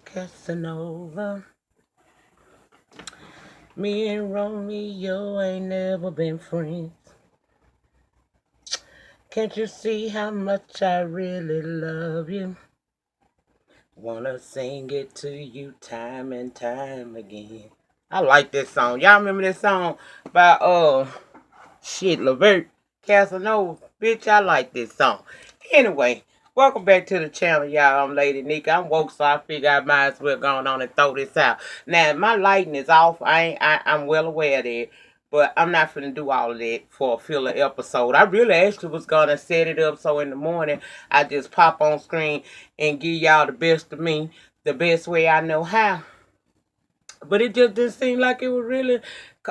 Casanova, me and Romeo ain't never been friends. Can't you see how much I really love you? Wanna sing it to you time and time again. I like this song. Y'all remember this song by Levert Casanova? Bitch, I like this song. Anyway, welcome back to the channel, y'all. I'm Lady Nick. I'm woke, so I figure I might as well go on and throw this out. Now, my lighting is off. I'm well aware of that. But I'm not finna do all of that for a filler episode. I really actually was gonna set it up so in the morning I just pop on screen and give y'all the best of me, the best way I know how. But it just didn't seem like it was really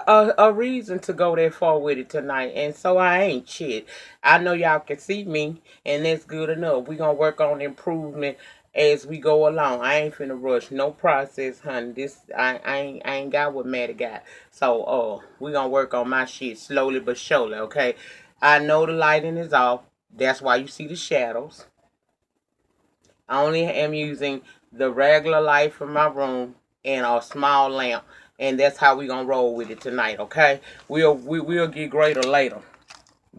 a reason to go that far with it tonight. And so I ain't shit. I know y'all can see me, and that's good enough. We gonna work on improvement as we go along. I ain't finna rush no process, honey. I ain't got what Maddie got. So we gonna work on my shit slowly but surely, okay? I know the lighting is off. That's why you see the shadows. I only am using the regular light from my room and a small lamp, and that's how we gonna roll with it tonight. Okay, we'll get greater later.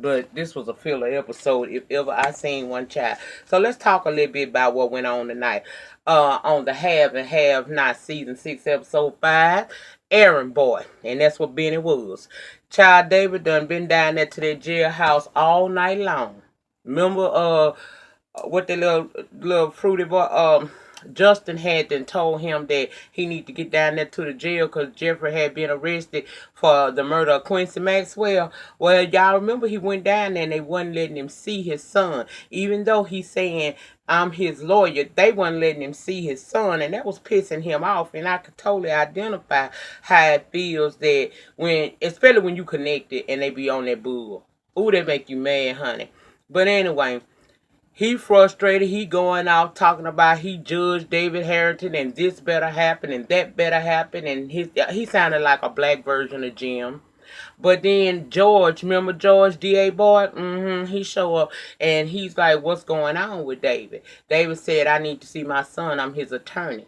But this was a filler episode if ever I seen one, child. So let's talk a little bit about what went on tonight. On the Have and Have Not season 6 episode 5, Errand Boy, and that's what Benny was. Child David done been down there to that jailhouse all night long. Remember what the little fruity boy Justin had then told him that he need to get down there to the jail because Jeffrey had been arrested for the murder of Quincy Maxwell. Well, y'all remember he went down there and they wasn't letting him see his son. Even though he's saying, I'm his lawyer, they wasn't letting him see his son, and that was pissing him off. And I could totally identify how it feels that when, especially when you connected and they be on that bull. Ooh, they make you mad, honey. But anyway, he frustrated. He going out talking about he judged David Harrington and this better happen and that better happen, and he sounded like a black version of Jim. But then George, remember George D.A. Boy? He show up and he's like, "What's going on with David?" David said, "I need to see my son. I'm his attorney."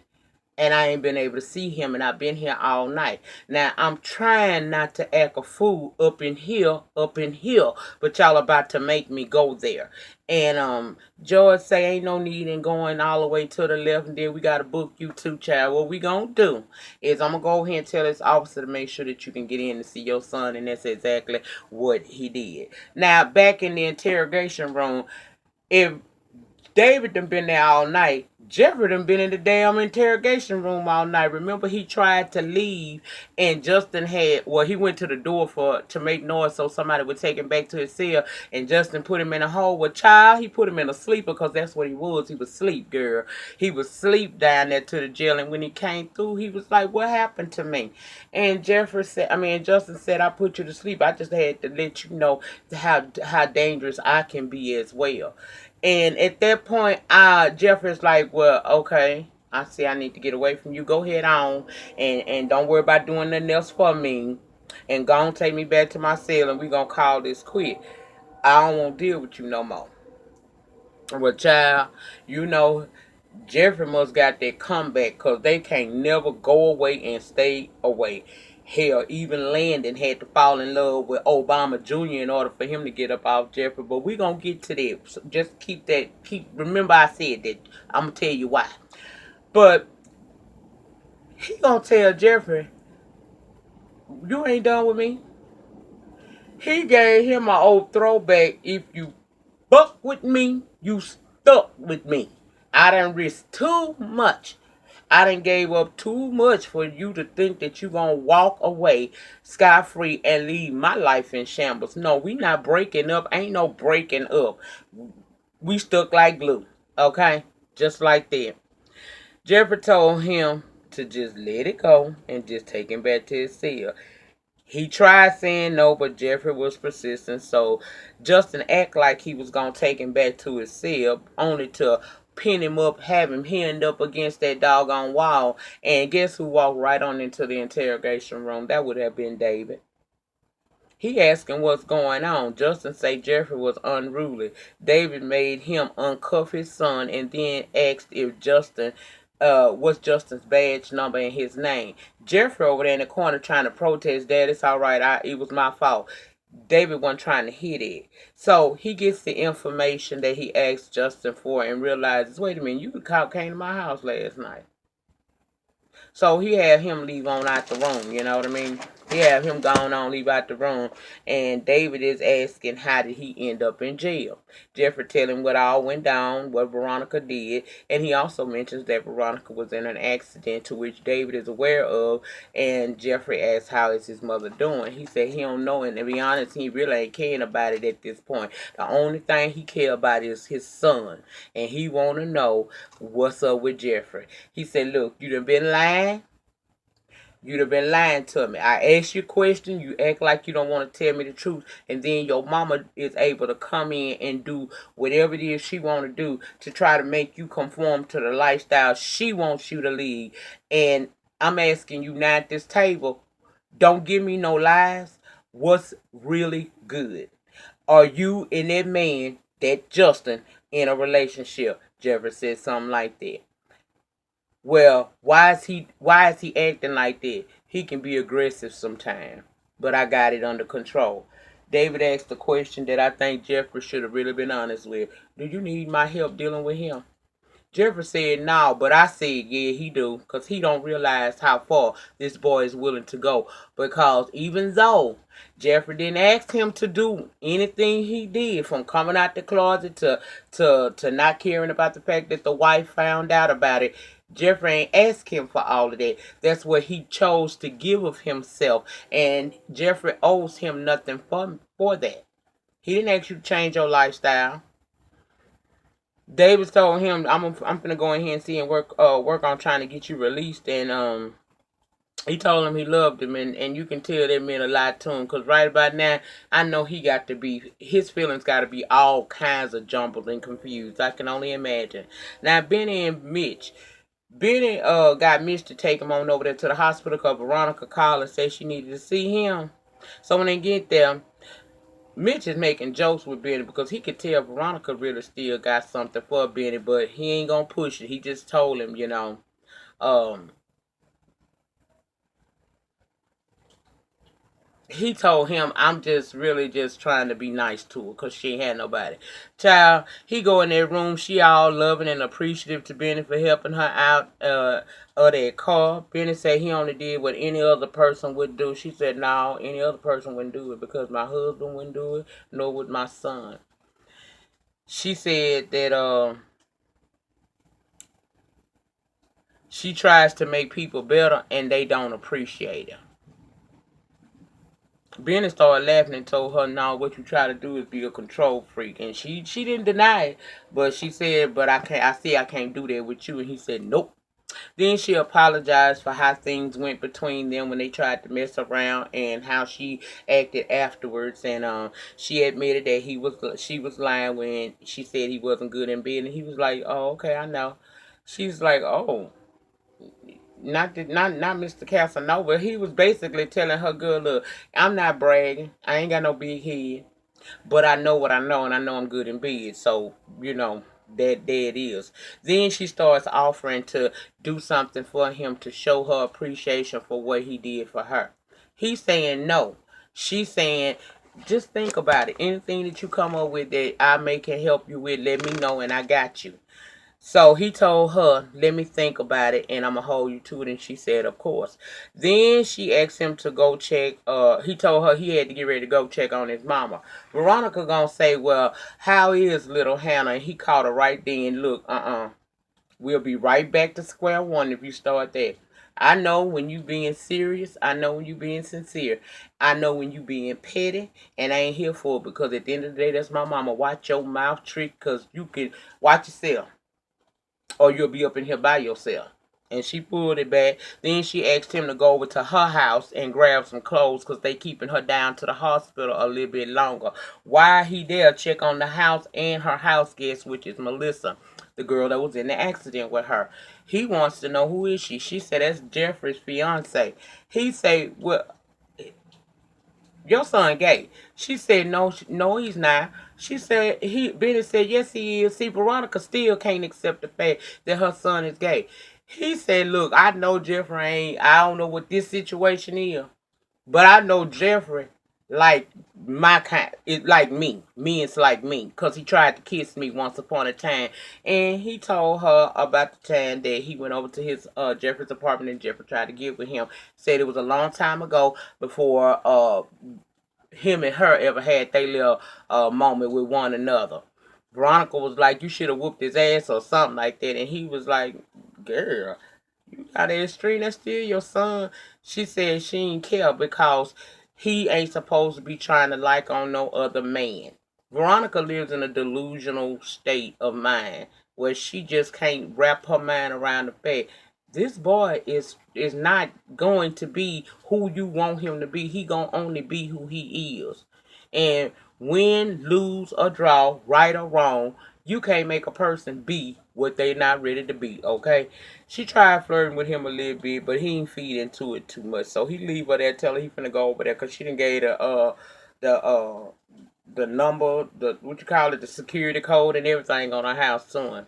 And I ain't been able to see him, and I've been here all night. Now, I'm trying not to act a fool up in here, but y'all about to make me go there. And George say ain't no need in going all the way to the left, and then we got to book you too, child. What we gonna do is I'm gonna go ahead and tell this officer to make sure that you can get in to see your son, and that's exactly what he did. Now, back in the interrogation room, if David done been there all night. Jeffrey done been in the damn interrogation room all night. Remember, he tried to leave, and Justin had, well, he went to the door to make noise so somebody would take him back to his cell, and Justin put him in a hole. Well, child, he put him in a sleeper because that's what he was. He was asleep, girl. He was asleep down there to the jail, and when he came through, he was like, "What happened to me?" And Justin said, "I put you to sleep. I just had to let you know how dangerous I can be as well." And at that point, Jeffrey's like, "Well, okay. I see I need to get away from you. Go ahead on and don't worry about doing nothing else for me. And go and take me back to my cell and we gonna call this quit. I don't want to deal with you no more." Well, child, you know, Jeffrey must got that comeback because they can't never go away and stay away. Hell, even Landon had to fall in love with Obama Jr. in order for him to get up off Jeffrey. But we gonna get to that. So just remember I said that. I'm gonna tell you why. But he gonna tell Jeffrey, "You ain't done with me." He gave him an old throwback. "If you buck with me, you stuck with me. I done risked too much. I done gave up too much for you to think that you gonna walk away scot-free and leave my life in shambles. No, we not breaking up. Ain't no breaking up. We stuck like glue. Okay? Just like that." Jeffrey told him to just let it go and just take him back to his cell. He tried saying no, but Jeffrey was persistent, so Justin acted like he was going to take him back to his cell, only to pin him up, have him pinned up against that doggone wall. And guess who walked right on into the interrogation room? That would have been David. He asking what's going on. Justin say Jeffrey was unruly. David made him uncuff his son and then asked if Justin what's Justin's badge number and his name. Jeffrey over there in the corner trying to protest, Dad, it's all right. It was my fault. David wasn't trying to hit it. So he gets the information that he asked Justin for and realizes, wait a minute, you came to my house last night. So he had him leave on out the room, you know what I mean? He had him gone on, leave out the room. And David is asking, how did he end up in jail? Jeffrey tell him what all went down, what Veronica did. And he also mentions that Veronica was in an accident to which David is aware of. And Jeffrey asks, how is his mother doing? He said he don't know. And to be honest, he really ain't caring about it at this point. The only thing he care about is his son. And he want to know what's up with Jeffrey. He said, look, you done been lying. You'd have been lying to me. I ask you a question, you act like you don't want to tell me the truth, and then your mama is able to come in and do whatever it is she want to do to try to make you conform to the lifestyle she wants you to lead. And I'm asking you now at this table, don't give me no lies. What's really good? Are you and that man, that Justin, in a relationship? Jeffrey said something like that. Well, why is he acting like that? He can be aggressive sometimes, but I got it under control. David asked the question that I think Jeffrey should have really been honest with. Do you need my help dealing with him? Jeffrey said no, but I said yeah, he do, because he don't realize how far this boy is willing to go. Because even though Jeffrey didn't ask him to do anything he did, from coming out the closet to not caring about the fact that the wife found out about it, Jeffrey ain't asked him for all of that. That's what he chose to give of himself, and Jeffrey owes him nothing for that. He didn't ask you to change your lifestyle. Davis told him, I'm gonna go in here and see and work on trying to get you released." And he told him he loved him, and you can tell that meant a lot to him, because right about now I know his feelings got to be all kinds of jumbled and confused. I can only imagine. Now Benny and Mitch. Benny got Mitch to take him on over there to the hospital because Veronica called and said she needed to see him. So when they get there, Mitch is making jokes with Benny because he could tell Veronica really still got something for Benny, but he ain't gonna push it. He just told him, um, he told him, I'm just really just trying to be nice to her because she ain't had nobody. Child, he go in that room, she all loving and appreciative to Benny for helping her out of that car. Benny said he only did what any other person would do. She said, no, any other person wouldn't do it because my husband wouldn't do it, nor would my son. She said that she tries to make people better and they don't appreciate it. Benny started laughing and told her, "No, what you try to do is be a control freak." And she didn't deny it, but she said, "But I can't. I see I can't do that with you." And he said, "Nope." Then she apologized for how things went between them when they tried to mess around and how she acted afterwards. And she admitted that she was lying when she said he wasn't good in bed. And he was like, "Oh, okay, I know." She's like, "Oh." Not Mr. Casanova. He was basically telling her, "Good, look, I'm not bragging. I ain't got no big head, but I know what I know, and I know I'm good in bed. So that there it is." Then she starts offering to do something for him to show her appreciation for what he did for her. He's saying no. She's saying, just think about it. Anything that you come up with that I may can help you with, let me know, and I got you. So he told her, let me think about it and I'm going to hold you to it. And she said, of course. Then she asked him to go check. He told her he had to get ready to go check on his mama. Veronica going to say, well, how is little Hannah? And he called her right then. Look, we'll be right back to square one if you start that. I know when you being serious. I know when you being sincere. I know when you being petty. And I ain't here for it because at the end of the day, that's my mama. Watch your mouth trick because you can watch yourself or you'll be up in here by yourself. And she pulled it back. Then she asked him to go over to her house and grab some clothes because they keeping her down to the hospital a little bit longer. While he there, check on the house and her house guest, which is Melissa, the girl that was in the accident with her. He wants to know, who is she? She said, that's Jeffrey's fiance. He say, well, your son gay. She said, no, no, he's not. She said, Benny said, yes, he is. See, Veronica still can't accept the fact that her son is gay. He said, look, I know Jeffrey ain't, I don't know what this situation is, but I know Jeffrey like my kind, it like me. Me is like me, because he tried to kiss me once upon a time. And he told her about the time that he went over to his Jeffrey's apartment and Jeffrey tried to get with him. Said it was a long time ago before him and her ever had their little moment with one another. Veronica was like, you should have whooped his ass or something like that. And he was like, girl, you got an extreme, that's still your son. She said she ain't care because he ain't supposed to be trying to like on no other man. Veronica lives in a delusional state of mind where she just can't wrap her mind around the fact this boy is not going to be who you want him to be. He gonna only be who he is. And win, lose, or draw, right or wrong, you can't make a person be what they not ready to be, okay? She tried flirting with him a little bit, but he ain't feed into it too much. So he leave her there, tell her he finna go over there, cause she didn't gave the the number, the what you call it, the security code and everything on her house soon.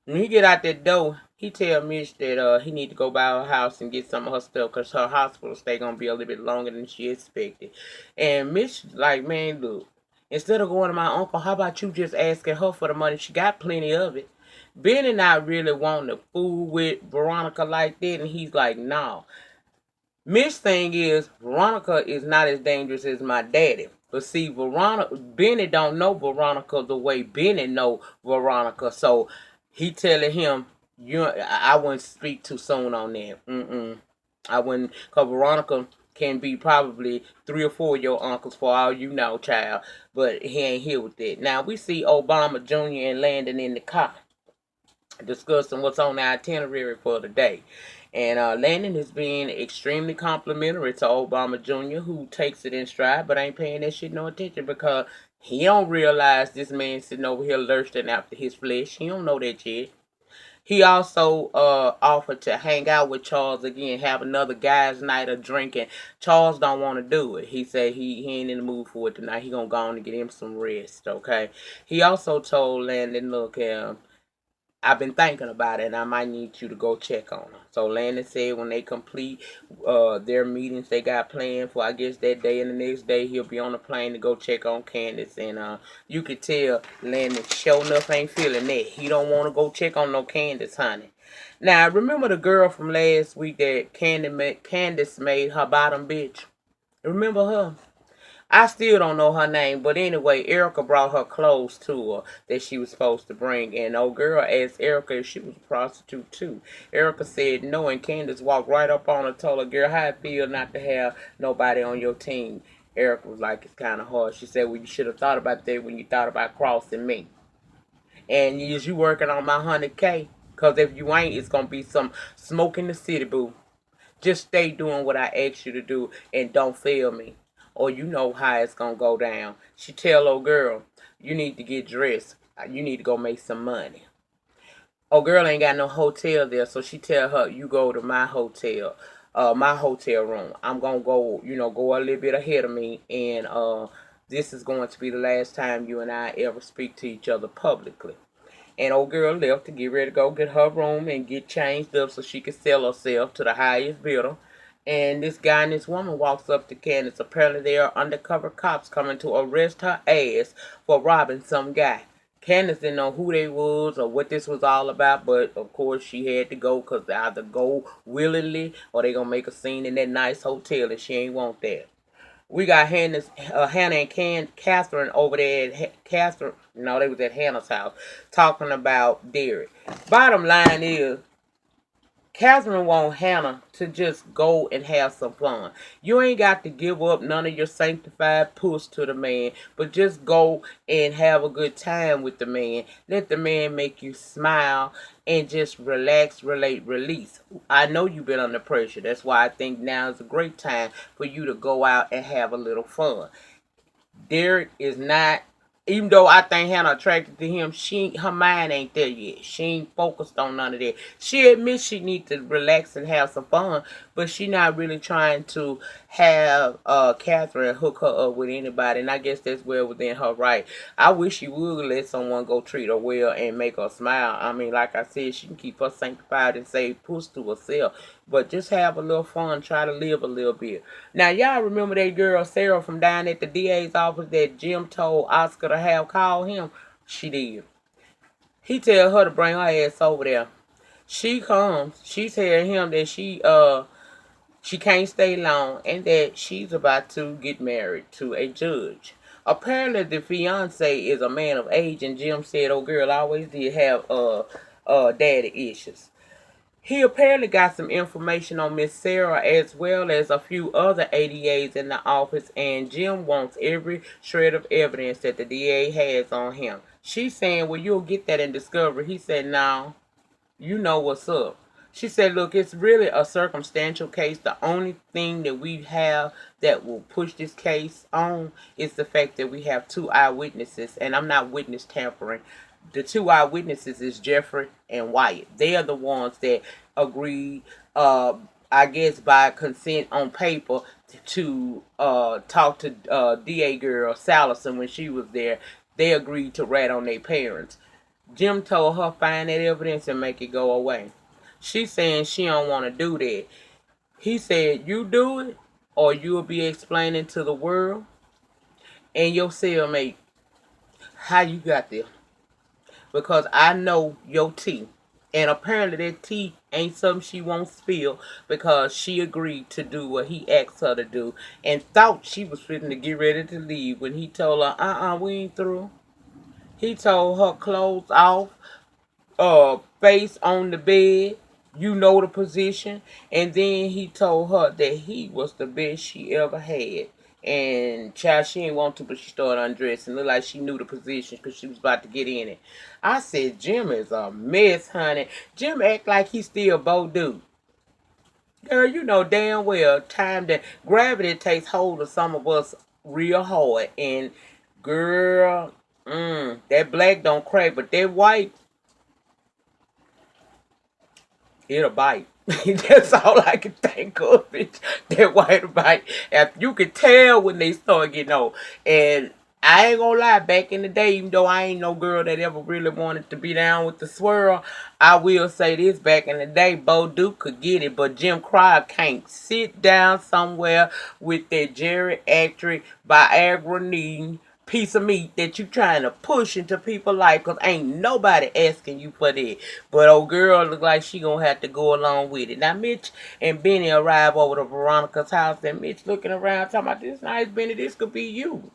When he get out that door, he tell Mitch that he need to go by her house and get some of her stuff because her hospital stay gonna be a little bit longer than she expected. And Mitch like, man, look, instead of going to my uncle, how about you just asking her for the money? She got plenty of it. Benny not really wanting to fool with Veronica like that, and he's like, no. Mitch thing is Veronica is not as dangerous as my daddy. But see, Veronica, Benny don't know Veronica the way Benny know Veronica. So he telling him, I wouldn't speak too soon on that. I wouldn't, cause Veronica can be probably 3 or 4 of your uncles for all you know, child. But he ain't here with that. Now we see Obama Jr. and Landon in the car discussing what's on the itinerary for the day. And Landon is being extremely complimentary to Obama Jr., who takes it in stride, but ain't paying that shit no attention because he don't realize this man sitting over here thirsting after his flesh. He don't know that yet. He also offered to hang out with Charles again, have another guys' night of drinking. Charles don't want to do it. He said he ain't in the mood for it tonight. He gonna go on and get him some rest, okay? He also told Landon, look, I've been thinking about it, and I might need you to go check on her. So Landon said when they complete their meetings they got planned for, I guess that day and the next day, he'll be on the plane to go check on Candace. And you could tell Landon sure enough ain't feeling that. He don't want to go check on no Candace, honey. Now, remember the girl from last week that Candace made her bottom bitch? Remember her? I still don't know her name, but anyway, Erica brought her clothes to her that she was supposed to bring, and old girl asked Erica if she was a prostitute too. Erica said no, and Candace walked right up on her, told her, girl, how it feel not to have nobody on your team. Erica was like, it's kind of hard. She said, well, you should have thought about that when you thought about crossing me. And is you working on my 100K? Because if you ain't, it's going to be some smoke in the city, boo. Just stay doing what I asked you to do and don't fail me. Or you know how it's gonna go down. She tell old girl, you need to get dressed. You need to go make some money. Old girl ain't got no hotel there, so she tell her, you go to my hotel room. I'm gonna go, go a little bit ahead of me, and this is going to be the last time you and I ever speak to each other publicly. And old girl left to get ready to go get her room and get changed up so she could sell herself to the highest bidder. And this guy and this woman walks up to Candace. Apparently they are undercover cops coming to arrest her ass for robbing some guy. Candace didn't know who they was or what this was all about, but of course she had to go because they either go willingly or they gonna make a scene in that nice hotel and she ain't want that. We got Hannah and Catherine over there at Catherine. No, they was at Hannah's house talking about Derek. Bottom line is, Catherine want Hannah to just go and have some fun. You ain't got to give up none of your sanctified puss to the man, but just go and have a good time with the man. Let the man make you smile and just relax, relate, release. I know you've been under pressure. That's why I think now is a great time for you to go out and have a little fun. Derek is not Even though I think Hannah attracted to him, her mind ain't there yet. She ain't focused on none of that. She admits she needs to relax and have some fun, but she not really trying to have Catherine hook her up with anybody, and I guess that's well within her right. I wish she would let someone go treat her well and make her smile. I mean, like I said, she can keep her sanctified and say puss to herself, but just have a little fun, try to live a little bit. Now, y'all remember that girl Sarah from down at the DA's office that Jim told Oscar to have call him? She did. He tell her to bring her ass over there. She comes. She tell him that she can't stay long and that she's about to get married to a judge. Apparently, the fiance is a man of age, and Jim said, "Oh, girl, I always did have daddy issues." He apparently got some information on Miss Sarah as well as a few other ADAs in the office, and Jim wants every shred of evidence that the DA has on him. She's saying, well, you'll get that in discovery. He said, no, you know what's up. She said, look, it's really a circumstantial case. The only thing that we have that will push this case on is the fact that we have two eyewitnesses, and I'm not witness tampering. The two eyewitnesses is Jeffrey and Wyatt. They are the ones that agreed, I guess by consent on paper, to talk to DA girl Salison when she was there. They agreed to rat on their parents. Jim told her find that evidence and make it go away. She's saying she don't want to do that. He said, you do it or you'll be explaining to the world and your cellmate how you got there. Because I know your tea. And apparently that tea ain't something she won't spill because she agreed to do what he asked her to do and thought she was fitting to get ready to leave when he told her, we ain't through. He told her clothes off, face on the bed, you know the position, and then he told her that he was the best she ever had. And child, she didn't want to, but she started undressing. Looked like she knew the position because she was about to get in it. I said, Jim is a mess, honey. Jim act like he's still Bo Dude. Girl, you know damn well time that gravity takes hold of some of us real hard. And girl, that black don't crack, but that white, it'll bite. That's all I can think of. Bitch. That white bite. If you can tell when they start getting old. And I ain't gonna lie, back in the day, even though I ain't no girl that ever really wanted to be down with the swirl, I will say this, back in the day, Bo Duke could get it, but Jim Cryer can't sit down somewhere with that geriatric Viagra needing piece of meat that you trying to push into people's life because ain't nobody asking you for that. But old girl look like she gonna have to go along with it. Now Mitch and Benny arrive over to Veronica's house and Mitch looking around talking about this nice Benny, this could be you.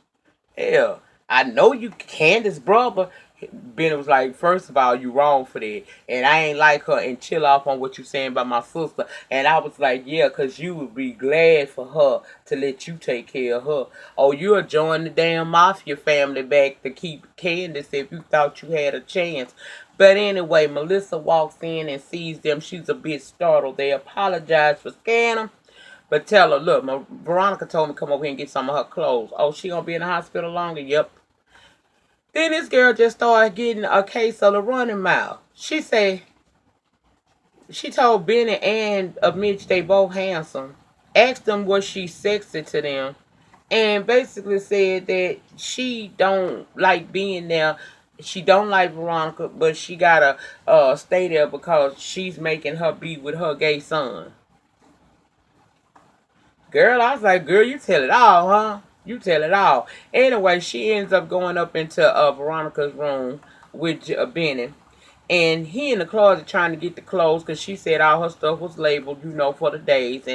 Hell, I know you Candace brother. Benny was like, first of all, you wrong for that. And I ain't like her and chill off on what you saying about my sister. And I was like, yeah, because you would be glad for her to let you take care of her. Oh, you'll join the damn mafia family back to keep Candace if you thought you had a chance. But anyway, Melissa walks in and sees them. She's a bit startled. They apologize for scaring them. But tell her, look, Veronica told me to come over here and get some of her clothes. Oh, she gonna be in the hospital longer? Yep. Then this girl just started getting a case of the running mouth. She said, she told Benny and Mitch they both handsome. Asked them was she sexy to them. And basically said that she don't like being there. She don't like Veronica, but she gotta stay there because she's making her be with her gay son. Girl, I was like, girl, you tell it all, huh? You tell it all. Anyway, she ends up going up into Veronica's room with Benny. And he in the closet trying to get the clothes because she said all her stuff was labeled, for the days.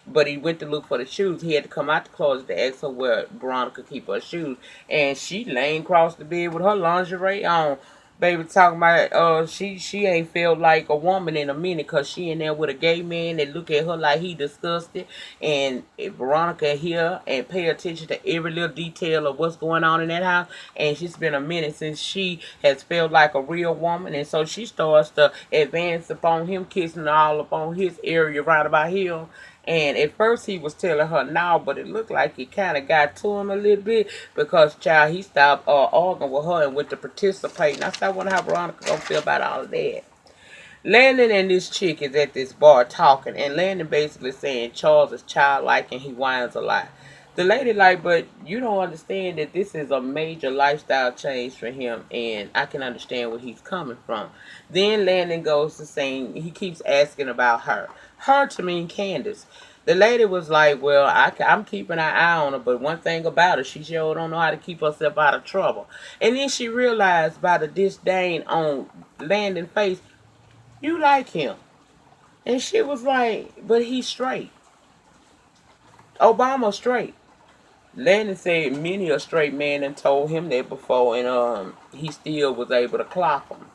But he went to look for the shoes. He had to come out the closet to ask her where Veronica keep her shoes. And she laying across the bed with her lingerie on. Baby talking about she ain't felt like a woman in a minute because she in there with a gay man that look at her like he disgusted. And Veronica here and pay attention to every little detail of what's going on in that house. And it's been a minute since she has felt like a real woman. And so she starts to advance upon him, kissing all upon his area right about here. And at first he was telling her no, but it looked like it kind of got to him a little bit because, child, he stopped arguing with her and went to participate. And I said, I wonder how Veronica gonna feel about all of that. Landon and this chick is at this bar talking, and Landon basically saying Charles is childlike and he whines a lot. The lady like, but you don't understand that this is a major lifestyle change for him, and I can understand where he's coming from. Then Landon goes to saying, he keeps asking about her. Her to mean Candace. The lady was like, well, I'm keeping an eye on her, but one thing about her, she sure don't know how to keep herself out of trouble. And then she realized by the disdain on Landon's face, you like him. And she was like, but he's straight. Obama straight. Landon said many a straight man and told him that before, and he still was able to clock him.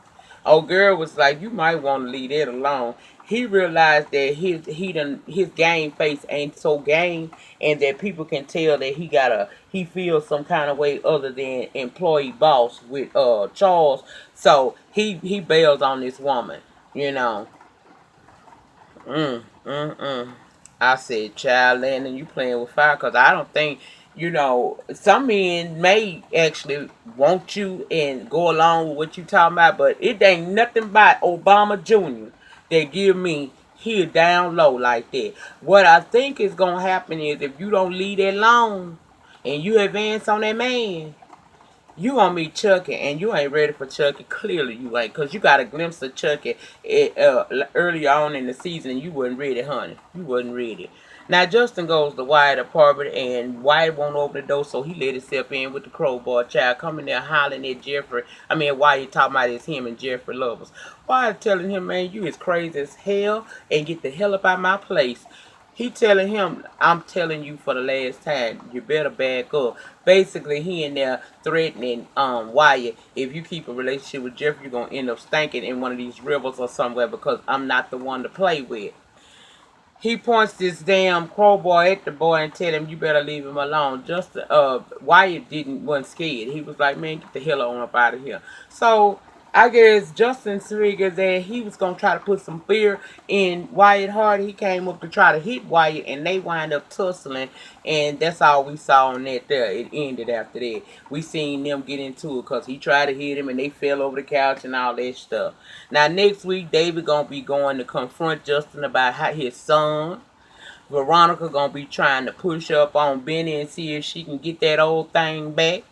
Old girl was like, you might want to leave that alone. He realized that his game face ain't so game, and that people can tell that he feels some kind of way other than employee boss with Charles. So he bails on this woman, you know. Mm, mm, mm. I said, child, Landon, you playing with fire, because I don't think, some men may actually want you and go along with what you talking about, but it ain't nothing but Obama Jr. that give me here down low like that. What I think is going to happen is if you don't leave that long and you advance on that man, you gonna meet Chucky, and you ain't ready for Chucky. Clearly, you ain't, cause you got a glimpse of Chucky early on in the season, and you wasn't ready, honey. You wasn't ready. Now Justin goes to Wyatt apartment, and Wyatt won't open the door, so he let himself in with the crowbar. Child coming there hollering at Jeffrey. I mean, Wyatt talking about it's him and Jeffrey lovers. Wyatt telling him, man, you is crazy as hell, and get the hell up out my place. He telling him, I'm telling you for the last time, you better back up. Basically, he in there threatening Wyatt, if you keep a relationship with Jeff, you're going to end up stinking in one of these rivers or somewhere because I'm not the one to play with. He points this damn crowbar at the boy and tell him you better leave him alone. Just Wyatt wasn't scared. He was like, man, get the hell on up out of here. So I guess Justin figured that he was gonna try to put some fear in Wyatt heart. He came up to try to hit Wyatt, and they wind up tussling, and that's all we saw on that there. It ended after that. We seen them get into it because he tried to hit him, and they fell over the couch and all that stuff. Now next week, David gonna be going to confront Justin about how his son. Veronica gonna be trying to push up on Benny and see if she can get that old thing back.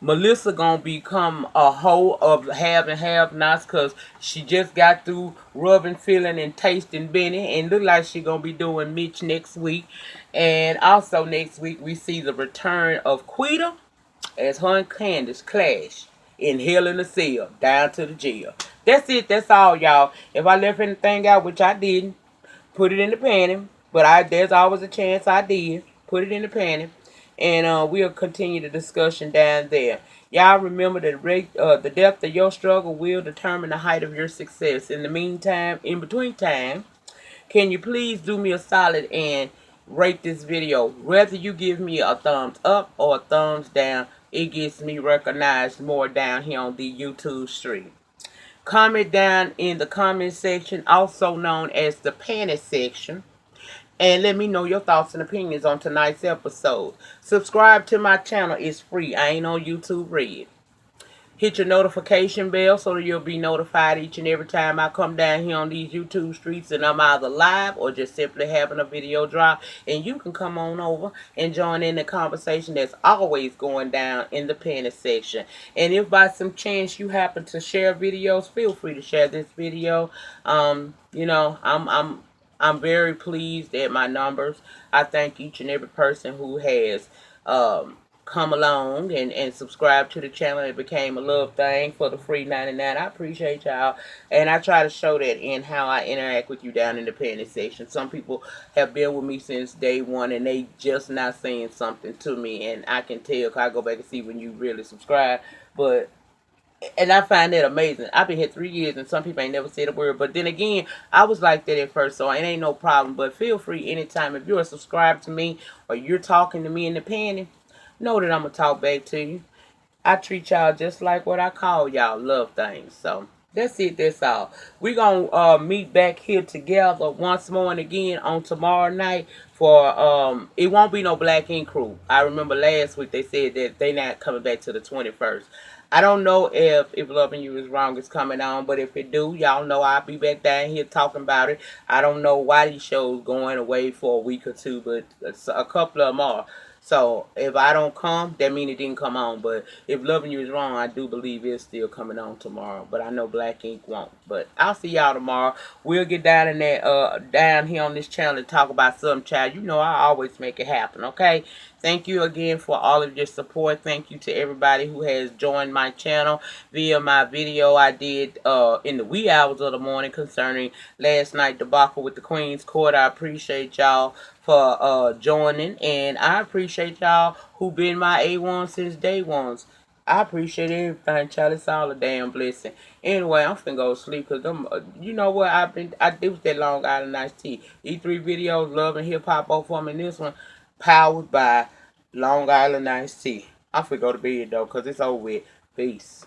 Melissa gonna become a hoe of have and have nots because she just got through rubbing, feeling, and tasting Benny, and look like she gonna be doing Mitch next week. And also next week we see the return of Quita as her and Candace clash in Hell in the Cell down to the jail. That's it. That's all, y'all. If I left anything out, which I didn't, put it in the panty. But there's always a chance I did. Put it in the panty. And we'll continue the discussion down there. Y'all remember that the depth of your struggle will determine the height of your success. In the meantime, in between time, can you please do me a solid and rate this video? Whether you give me a thumbs up or a thumbs down, it gets me recognized more down here on the YouTube stream. Comment down in the comment section, also known as the panty section, and let me know your thoughts and opinions on tonight's episode. Subscribe to my channel. It's free. I ain't on YouTube Red. Hit your notification bell so that you'll be notified each and every time I come down here on these YouTube streets and I'm either live or just simply having a video drop. And you can come on over and join in the conversation that's always going down in the panty section. And if by some chance you happen to share videos, feel free to share this video. I'm very pleased at my numbers. I thank each and every person who has come along and subscribe to the channel. It became a love thing for the free 99. I appreciate y'all, and I try to show that in how I interact with you down in the panty section. Some people have been with me since day one, and they just not saying something to me, and I can tell because I go back and see when you really subscribe. And I find that amazing. I've been here 3 years, and some people ain't never said a word. But then again, I was like that at first, so it ain't no problem. But feel free anytime. If you're subscribed to me or you're talking to me in the panty, know that I'm going to talk back to you. I treat y'all just like what I call y'all love things. So, That's it. That's all. We gonna meet back here together once more and again on tomorrow night for it won't be no Black Ink Crew. I remember last week they said that they not coming back to the 21st. I don't know if Loving You Is Wrong is coming on, but if it do, y'all know I'll be back down here talking about it. I don't know why these shows going away for a week or two, but a couple of them are. So if I don't come, that means it didn't come on. But if Loving You Is Wrong, I do believe it's still coming on tomorrow. But I know Black Ink won't. But I'll see y'all tomorrow. We'll get down in that down here on this channel and talk about some child. You know I always make it happen, okay? Thank you again for all of your support. Thank you to everybody who has joined my channel via my video I did in the wee hours of the morning concerning last night debacle with the Queen's Court. I appreciate y'all for joining, and I appreciate y'all who been my A1 since day ones. I appreciate everything, child. It's all a damn blessing. Anyway, I'm finna go to sleep because you know what? I did with that Long Island iced tea. E3 videos, love and hip hop, both of them, and this one powered by Long Island iced tea. I'm finna go to bed though, cause it's over with. Peace.